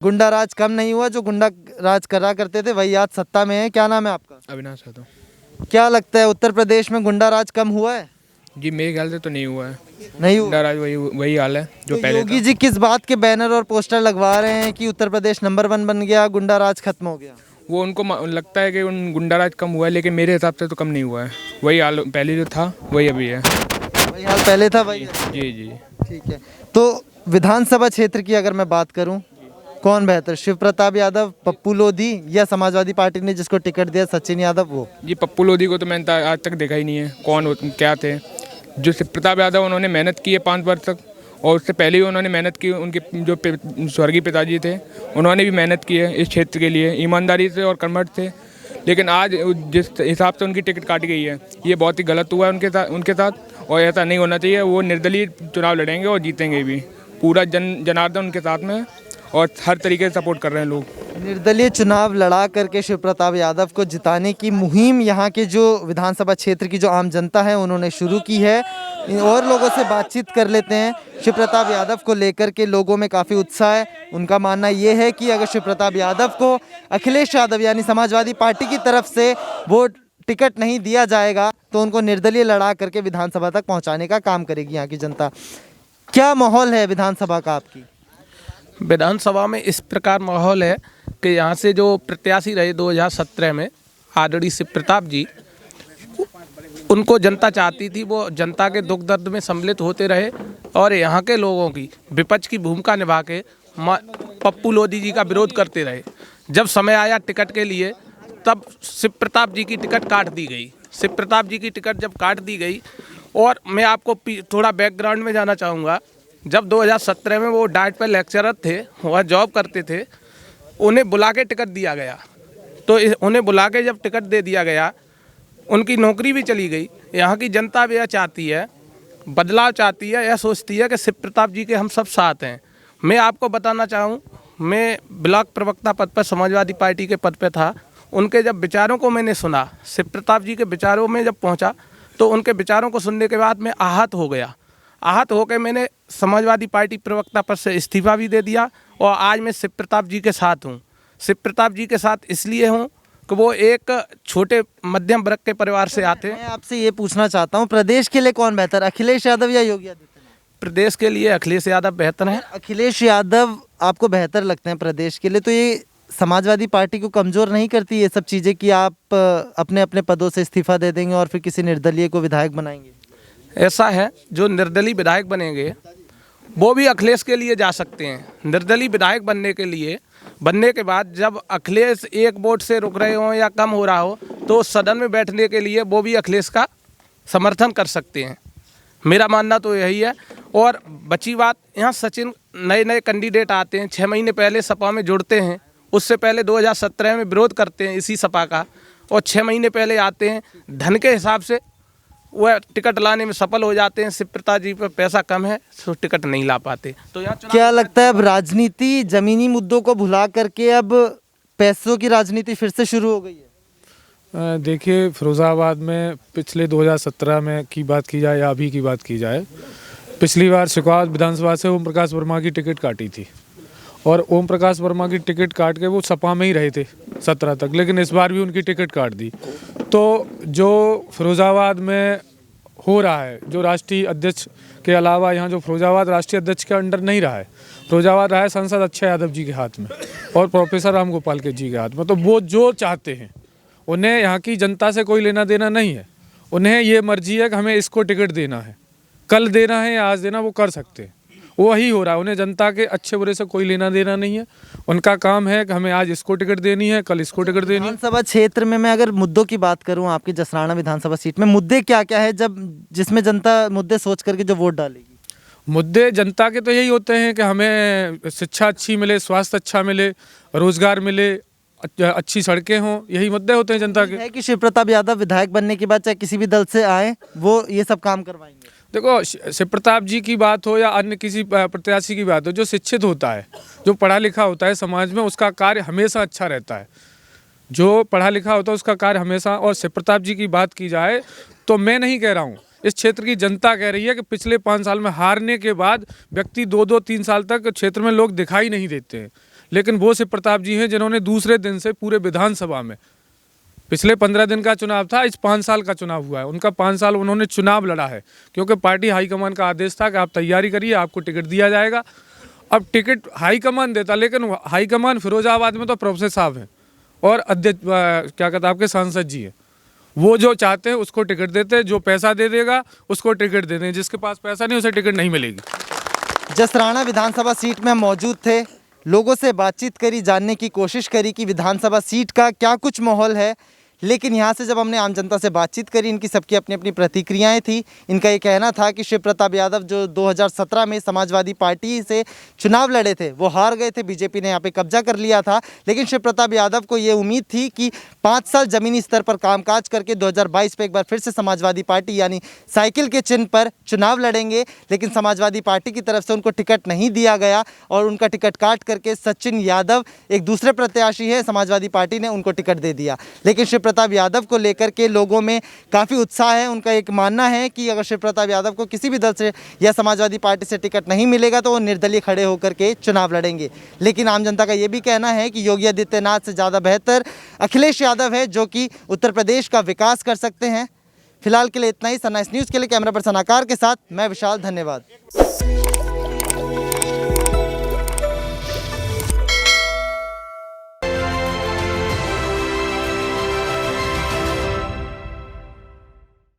गुंडा राज कम नहीं हुआ, जो गुंडा राज करा करते थे वही आज सत्ता में है। क्या नाम है आपका? अविनाश यादव। क्या लगता है उत्तर प्रदेश में गुंडा राज कम हुआ है? जी मेरे ख्याल से तो नहीं हुआ है। नहीं हुआ। गुंडा राज वही वही हाल है जो तो पहले योगी था। जी किस बात के बैनर और पोस्टर लगवा रहे हैं कि उत्तर प्रदेश नंबर 1 बन गया, गुंडा राज खत्म हो गया? वो उनको लगता है कि उन गुंडा राज कम हुआ है, लेकिन मेरे हिसाब से तो कम नहीं हुआ है। वही हाल पहले जो था वही अभी है। वही हाल पहले था वही है। जी जी। ठीक है, तो विधानसभा क्षेत्र की अगर मैं बात करूं, कौन बेहतर, शिव प्रताप यादव, पप्पू लोधी या समाजवादी पार्टी ने जिसको टिकट दिया सचिन यादव वो? जी पप्पू लोधी को तो मैंने आज तक देखा ही नहीं है क्या थे। जो शिव प्रताप यादव उन्होंने मेहनत की है 5 वर्ष तक, और उससे पहले भी उन्होंने मेहनत की। उनके जो स्वर्गीय पिताजी थे उन्होंने भी मेहनत की है इस क्षेत्र के लिए, ईमानदारी से और कर्मठ से। लेकिन आज जिस हिसाब से उनकी टिकट काटी गई है ये बहुत ही गलत हुआ है उनके साथ, और ऐसा नहीं होना चाहिए। वो निर्दलीय चुनाव लड़ेंगे और जीतेंगे भी। पूरा जनार्दन उनके साथ में है और हर तरीके से सपोर्ट कर रहे हैं लोग। निर्दलीय चुनाव लड़ा करके शिव प्रताप यादव को जिताने की मुहिम यहाँ के जो विधानसभा क्षेत्र की जो आम जनता है उन्होंने शुरू की है। और लोगों से बातचीत कर लेते हैं। शिव प्रताप यादव को लेकर के लोगों में काफ़ी उत्साह है। उनका मानना ये है कि अगर शिव प्रताप यादव को अखिलेश यादव यानी समाजवादी पार्टी की तरफ से वोट टिकट नहीं दिया जाएगा तो उनको निर्दलीय लड़ा करके विधानसभा तक पहुँचाने का काम करेगी यहाँ की जनता। क्या माहौल है विधानसभा का आपकी? विधानसभा में इस प्रकार माहौल है कि यहाँ से जो प्रत्याशी रहे 2017 में आदरणीय शिव प्रताप जी, उनको जनता चाहती थी वो जनता के दुख दर्द में सम्मिलित होते रहे और यहाँ के लोगों की विपक्ष की भूमिका निभा के पप्पू लोधी जी का विरोध करते रहे। जब समय आया टिकट के लिए तब शिव प्रताप जी की टिकट काट दी गई। शिव प्रताप जी की टिकट जब काट दी गई, और मैं आपको थोड़ा बैकग्राउंड में जाना चाहूँगा। जब 2017 में वो डाइट पर लेक्चरर थे, वह जॉब करते थे, उन्हें बुला के टिकट दिया गया। तो उन्हें बुला के जब टिकट दे दिया गया उनकी नौकरी भी चली गई। यहाँ की जनता भी यह चाहती है, बदलाव चाहती है, यह सोचती है कि शिव प्रताप जी के हम सब साथ हैं। मैं आपको बताना चाहूँ, मैं ब्लॉक प्रवक्ता पद पर समाजवादी पार्टी के पद पर था। उनके जब विचारों को मैंने सुना, शिव प्रताप जी के विचारों में जब पहुँचा तो उनके विचारों को सुनने के बाद मैं आहत हो गया। आहत होकर मैंने समाजवादी पार्टी प्रवक्ता पद से इस्तीफा भी दे दिया और आज मैं शिव प्रताप जी के साथ हूँ। शिव प्रताप जी के साथ इसलिए हूँ कि वो एक छोटे मध्यम वर्ग के परिवार से आते हैं। मैं आपसे ये पूछना चाहता हूँ, प्रदेश के लिए कौन बेहतर, अखिलेश यादव या योगी आदित्यनाथ? प्रदेश के लिए अखिलेश यादव बेहतर हैं। अखिलेश यादव आपको बेहतर लगते हैं प्रदेश के लिए, तो ये समाजवादी पार्टी को कमज़ोर नहीं करती ये सब चीज़ें कि आप अपने अपने पदों से इस्तीफा दे देंगे और फिर किसी निर्दलीय को विधायक बनाएंगे? ऐसा है, जो निर्दलीय विधायक बनेंगे वो भी अखिलेश के लिए जा सकते हैं। निर्दलीय विधायक बनने के बाद जब अखिलेश एक वोट से रुक रहे हों या कम हो रहा हो तो सदन में बैठने के लिए वो भी अखिलेश का समर्थन कर सकते हैं। मेरा मानना तो यही है। और बची बात, यहाँ सचिन नए नए कैंडिडेट आते हैं, 6 महीने पहले सपा में जुड़ते हैं, उससे पहले 2017 में विरोध करते हैं इसी सपा का, और 6 महीने पहले आते हैं। धन के हिसाब से वह टिकट लाने में सफल हो जाते हैं। शिव प्रताप जी पर पैसा कम है तो टिकट नहीं ला पाते। तो यहाँ क्या लगता है अब राजनीति जमीनी मुद्दों को भुला करके अब पैसों की राजनीति फिर से शुरू हो गई है? देखिए, फिरोज़ाबाद में पिछले 2017 में की बात की जाए या अभी की बात की जाए, पिछली बार शिकायत विधानसभा से ओम प्रकाश वर्मा की टिकट काटी थी और ओम प्रकाश वर्मा की टिकट काट के वो सपा में ही रहे थे 17 तक, लेकिन इस बार भी उनकी टिकट काट दी। तो जो फिरोज़ाबाद में हो रहा है, जो राष्ट्रीय अध्यक्ष के अलावा यहाँ जो फिरोज़ाबाद राष्ट्रीय अध्यक्ष के अंडर नहीं रहा है, फिरोज़ाबाद रहा है सांसद अक्षय यादव जी के हाथ में और प्रोफेसर राम गोपाल के जी के हाथ में। तो वो जो चाहते हैं, उन्हें यहाँ की जनता से कोई लेना देना नहीं है। उन्हें ये मर्जी है कि हमें इसको टिकट देना है, कल देना है या आज देना, वो कर सकते हैं। वही हो रहा है, उन्हें जनता के अच्छे बुरे से कोई लेना देना नहीं है। उनका काम है कि हमें आज इसको टिकट देनी है, कल इसको टिकट देनी है। विधानसभा क्षेत्र में मैं अगर मुद्दों की बात करूं, आपकी जसराना विधानसभा सीट में मुद्दे क्या क्या है जिसमें जनता मुद्दे सोच करके जो वोट डालेगी? मुद्दे जनता के तो यही होते हैं कि हमें शिक्षा अच्छी मिले, स्वास्थ्य अच्छा मिले, रोजगार मिले, अच्छी सड़कें हों, यही मुद्दे होते हैं जनता के। है कि शिव प्रताप यादव विधायक बनने के बाद चाहे किसी भी दल से आए वो ये सब काम करवाएंगे? देखो, शिव प्रताप जी की बात हो या अन्य किसी प्रत्याशी की बात हो, जो शिक्षित होता है, जो पढ़ा लिखा होता है समाज में, उसका कार्य हमेशा अच्छा रहता है। जो पढ़ा लिखा होता है उसका कार्य हमेशा। और शिव प्रताप जी की बात की जाए तो मैं नहीं कह रहा हूँ, इस क्षेत्र की जनता कह रही है कि पिछले 5 साल में हारने के बाद व्यक्ति 2-2-3 साल तक क्षेत्र में लोग दिखाई नहीं देते हैं, लेकिन वो शिव प्रताप जी हैं जिन्होंने दूसरे दिन से पूरे विधानसभा में, पिछले 15 दिन का चुनाव था, इस 5 साल का चुनाव हुआ है, उनका 5 साल उन्होंने चुनाव लड़ा है, क्योंकि पार्टी हाईकमान का आदेश था कि आप तैयारी करिए, आपको टिकट दिया जाएगा। अब टिकट हाईकमान देता, लेकिन हाईकमान फिरोजाबाद में तो प्रोफेसर साहब हैं और अध्यक्ष क्या कहते हैं आपके सांसद जी हैं, वो जो चाहते हैं उसको टिकट देते हैं, जो पैसा दे देगा उसको टिकट दे दें, जिसके पास पैसा नहीं उसे टिकट नहीं मिलेगी। जसराणा विधानसभा सीट में मौजूद थे, लोगों से बातचीत करी, जानने की कोशिश करी कि विधानसभा सीट का क्या कुछ माहौल है। लेकिन यहाँ से जब हमने आम जनता से बातचीत करी, इनकी सबकी अपनी अपनी प्रतिक्रियाएं थी। इनका ये कहना था कि शिव प्रताप यादव जो 2017 में समाजवादी पार्टी से चुनाव लड़े थे वो हार गए थे, बीजेपी ने यहाँ पे कब्जा कर लिया था। लेकिन शिव प्रताप यादव को ये उम्मीद थी कि 5 साल ज़मीनी स्तर पर कामकाज करके 2022 में एक बार फिर से समाजवादी पार्टी यानी साइकिल के चिन्ह पर चुनाव लड़ेंगे। लेकिन समाजवादी पार्टी की तरफ से उनको टिकट नहीं दिया गया और उनका टिकट काट करके सचिन यादव एक दूसरे प्रत्याशी है, समाजवादी पार्टी ने उनको टिकट दे दिया। लेकिन शिव प्रताप यादव को लेकर के लोगों में काफ़ी उत्साह है। उनका एक मानना है कि अगर शिव प्रताप यादव को किसी भी दल से या समाजवादी पार्टी से टिकट नहीं मिलेगा तो वो निर्दलीय खड़े होकर के चुनाव लड़ेंगे। लेकिन आम जनता का ये भी कहना है कि योगी आदित्यनाथ से ज़्यादा बेहतर अखिलेश यादव है, जो कि उत्तर प्रदेश का विकास कर सकते हैं। फिलहाल के लिए इतना ही। सनराइज न्यूज़ के लिए कैमरा पर्सन आकार के साथ मैं विशाल, धन्यवाद।